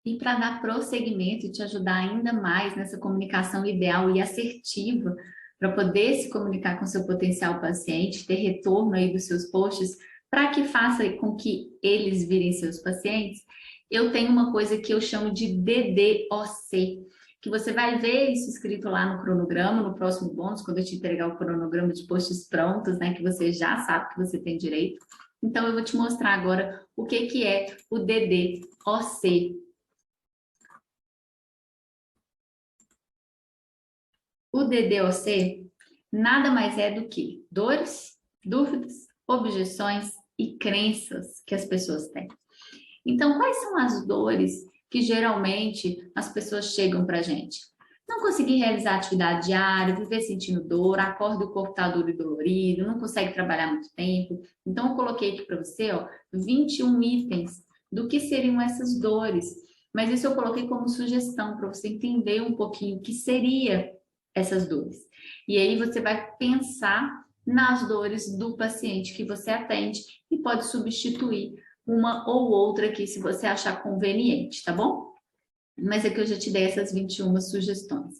E para dar prosseguimento e te ajudar ainda mais nessa comunicação ideal e assertiva, para poder se comunicar com seu potencial paciente, ter retorno aí dos seus posts, para que faça com que eles virem seus pacientes, eu tenho uma coisa que eu chamo de DDoC, que você vai ver isso escrito lá no cronograma, no próximo bônus, quando eu te entregar o cronograma de posts prontos, né, que você já sabe que você tem direito. Então, eu vou te mostrar agora o que é o DDoC. O DDoC nada mais é do que dores, dúvidas, objeções e crenças que as pessoas têm. Então, quais são as dores que geralmente as pessoas chegam para a gente? Não conseguir realizar atividade diária, viver sentindo dor, acorda o corpo está duro e dolorido, não consegue trabalhar muito tempo. Então, eu coloquei aqui para você, ó, 21 itens do que seriam essas dores. Mas isso eu coloquei como sugestão para você entender um pouquinho o que seria essas dores. E aí você vai pensar nas dores do paciente que você atende e pode substituir uma ou outra aqui se você achar conveniente, tá bom? Mas aqui eu já te dei essas 21 sugestões.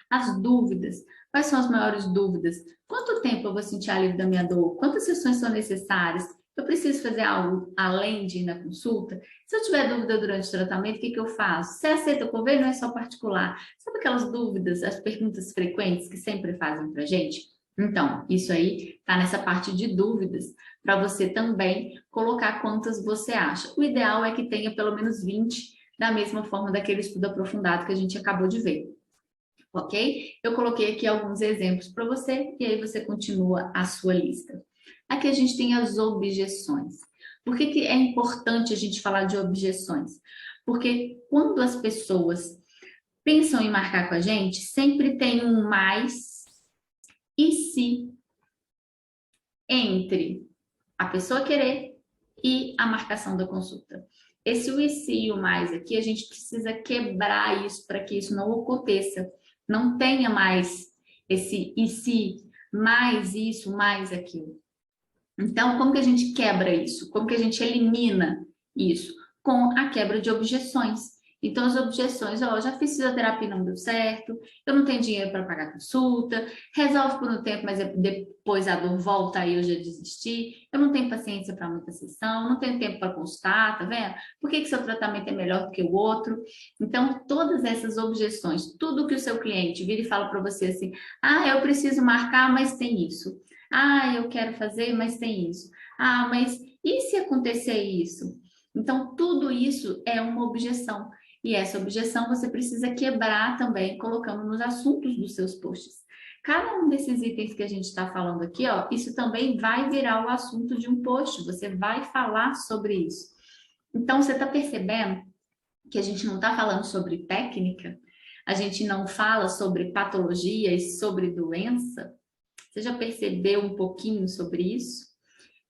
As dúvidas. Quais são as maiores dúvidas? Quanto tempo eu vou sentir alívio da minha dor? Quantas sessões são necessárias? Eu preciso fazer algo além de ir na consulta? Se eu tiver dúvida durante o tratamento, o que eu faço? Você aceita o convênio ou é só particular? Sabe aquelas dúvidas, as perguntas frequentes que sempre fazem pra gente? Então, isso aí tá nessa parte de dúvidas, para você também colocar quantas você acha. O ideal é que tenha pelo menos 20, da mesma forma daquele estudo aprofundado que a gente acabou de ver. Ok? Eu coloquei aqui alguns exemplos para você e aí você continua a sua lista. Aqui a gente tem as objeções. Por que é importante a gente falar de objeções? Porque quando as pessoas pensam em marcar com a gente, sempre tem um mais e se entre a pessoa querer e a marcação da consulta. Esse o e se e o mais aqui, a gente precisa quebrar isso para que isso não aconteça. Não tenha mais esse e se, mais isso, mais aquilo. Então, como que a gente quebra isso? Como que a gente elimina isso? Com a quebra de objeções. Então, as objeções, ó, eu já fiz fisioterapia e não deu certo, eu não tenho dinheiro para pagar consulta, resolve por um tempo, mas depois a dor volta, aí eu já desisti, eu não tenho paciência para muita sessão, não tenho tempo para consultar, tá vendo? Por que seu tratamento é melhor do que o outro? Então, todas essas objeções, tudo que o seu cliente vira e fala para você assim, ah, eu preciso marcar, mas tem isso. Ah, eu quero fazer, mas tem isso. Ah, mas e se acontecer isso? Então, tudo isso é uma objeção. E essa objeção você precisa quebrar também, colocando nos assuntos dos seus posts. Cada um desses itens que a gente está falando aqui, ó, isso também vai virar o assunto de um post. Você vai falar sobre isso. Então, você está percebendo que a gente não está falando sobre técnica? A gente não fala sobre patologia e sobre doença? Você já percebeu um pouquinho sobre isso?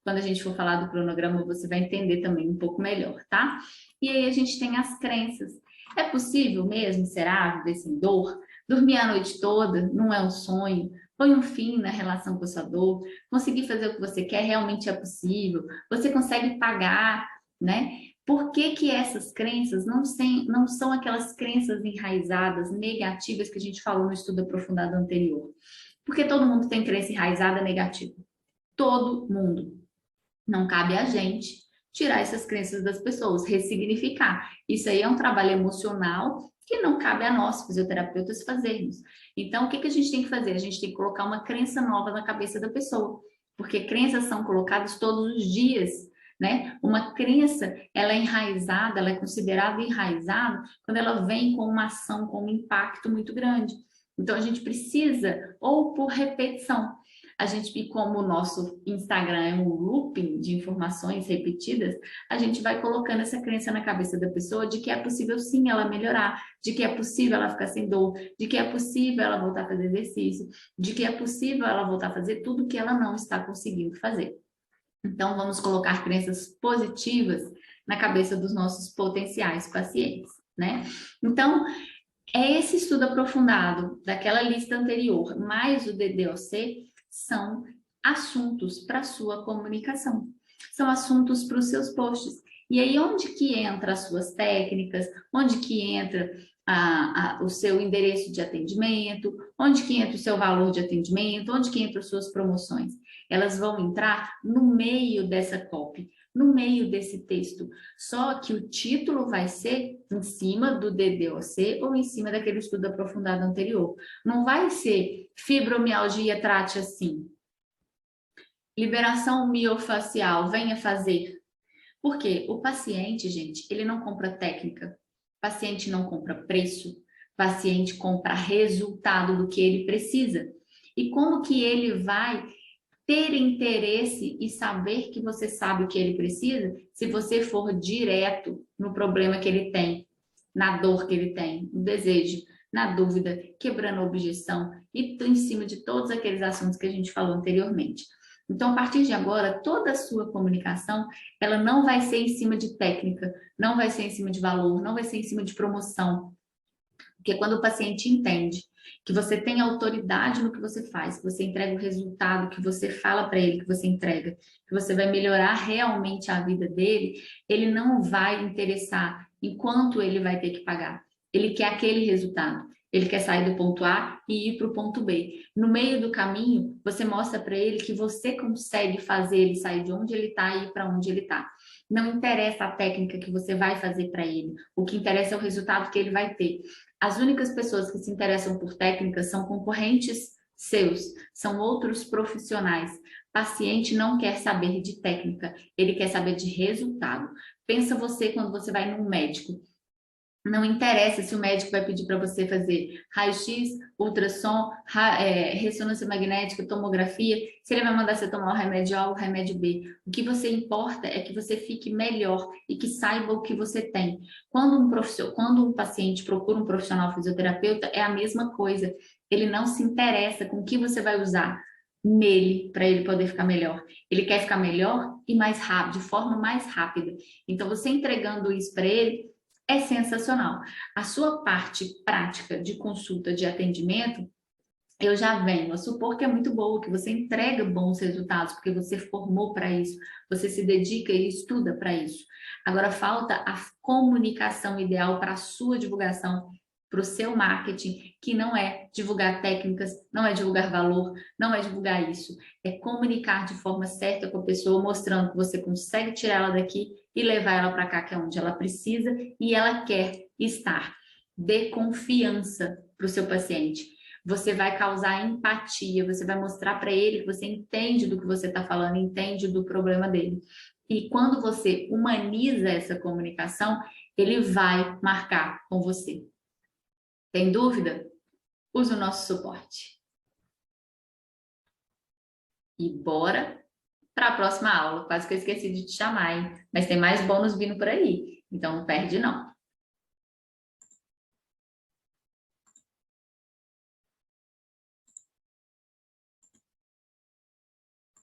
Quando a gente for falar do cronograma, você vai entender também um pouco melhor, tá? E aí a gente tem as crenças. É possível mesmo, será, viver sem dor? Dormir a noite toda não é um sonho? Põe um fim na relação com a sua dor. Conseguir fazer o que você quer realmente é possível? Você consegue pagar, né? Por que que essas crenças não são aquelas crenças enraizadas, negativas que a gente falou no estudo aprofundado anterior? Porque todo mundo tem crença enraizada negativa. Todo mundo. Não cabe a gente tirar essas crenças das pessoas, ressignificar. Isso aí é um trabalho emocional que não cabe a nós, fisioterapeutas, fazermos. Então, o que a gente tem que fazer? A gente tem que colocar uma crença nova na cabeça da pessoa, porque crenças são colocadas todos os dias, né? Uma crença, ela é enraizada, ela é considerada enraizada quando ela vem com uma ação, com um impacto muito grande. Então, a gente precisa, ou por repetição, a gente, e como o nosso Instagram é um looping de informações repetidas, a gente vai colocando essa crença na cabeça da pessoa de que é possível sim ela melhorar, de que é possível ela ficar sem dor, de que é possível ela voltar a fazer exercício, de que é possível ela voltar a fazer tudo que ela não está conseguindo fazer. Então, vamos colocar crenças positivas na cabeça dos nossos potenciais pacientes, né? Então, é esse estudo aprofundado daquela lista anterior, mais o DDoC, são assuntos para sua comunicação. são assuntos para os seus posts. E aí, onde que entra as suas técnicas, onde que entra o seu endereço de atendimento, onde que entra o seu valor de atendimento, onde que entram as suas promoções. Elas vão entrar no meio dessa copy, no meio desse texto. Só que o título vai ser em cima do DDoC ou em cima daquele estudo aprofundado anterior. Não vai ser fibromialgia, trate assim. Liberação miofacial, venha fazer. Porque o paciente, gente, ele não compra técnica, o paciente não compra preço, o paciente compra resultado do que ele precisa. E como que ele vai ter interesse e saber que você sabe o que ele precisa se você for direto no problema que ele tem, na dor que ele tem, no desejo, na dúvida, quebrando a objeção e em cima de todos aqueles assuntos que a gente falou anteriormente. Então, a partir de agora, toda a sua comunicação, ela não vai ser em cima de técnica, não vai ser em cima de valor, não vai ser em cima de promoção. Porque quando o paciente entende que você tem autoridade no que você faz, que você entrega o resultado, que você fala para ele que você entrega, que você vai melhorar realmente a vida dele, ele não vai interessar em quanto ele vai ter que pagar. Ele quer aquele resultado. Ele quer sair do ponto A e ir para o ponto B. No meio do caminho, você mostra para ele que você consegue fazer ele sair de onde ele está e ir para onde ele está. Não interessa a técnica que você vai fazer para ele. O que interessa é o resultado que ele vai ter. As únicas pessoas que se interessam por técnicas são concorrentes seus, são outros profissionais. Paciente não quer saber de técnica, ele quer saber de resultado. Pensa você quando você vai num médico. Não interessa se o médico vai pedir para você fazer raio-x, ultrassom, ressonância magnética, tomografia, se ele vai mandar você tomar o remédio A ou o remédio B. O que você importa é que você fique melhor e que saiba o que você tem. Quando um paciente procura um profissional fisioterapeuta, é a mesma coisa. Ele não se interessa com o que você vai usar nele para ele poder ficar melhor. Ele quer ficar melhor e mais rápido, de forma mais rápida. Então, você entregando isso para ele, é sensacional. A sua parte prática de consulta, de atendimento, eu já venho a supor que é muito boa, que você entrega bons resultados, porque você formou para isso, você se dedica e estuda para isso. Agora falta a comunicação ideal para a sua divulgação, para o seu marketing, que não é divulgar técnicas, não é divulgar valor, não é divulgar isso. É comunicar de forma certa com a pessoa, mostrando que você consegue tirar ela daqui e levar ela para cá, que é onde ela precisa e ela quer estar. Dê confiança para o seu paciente. Você vai causar empatia, você vai mostrar para ele que você entende do que você está falando, entende do problema dele. E quando você humaniza essa comunicação, ele vai marcar com você. Tem dúvida? Use o nosso suporte. E bora para a próxima aula. Quase que eu esqueci de te chamar, hein? Mas tem mais bônus vindo por aí. Então não perde não.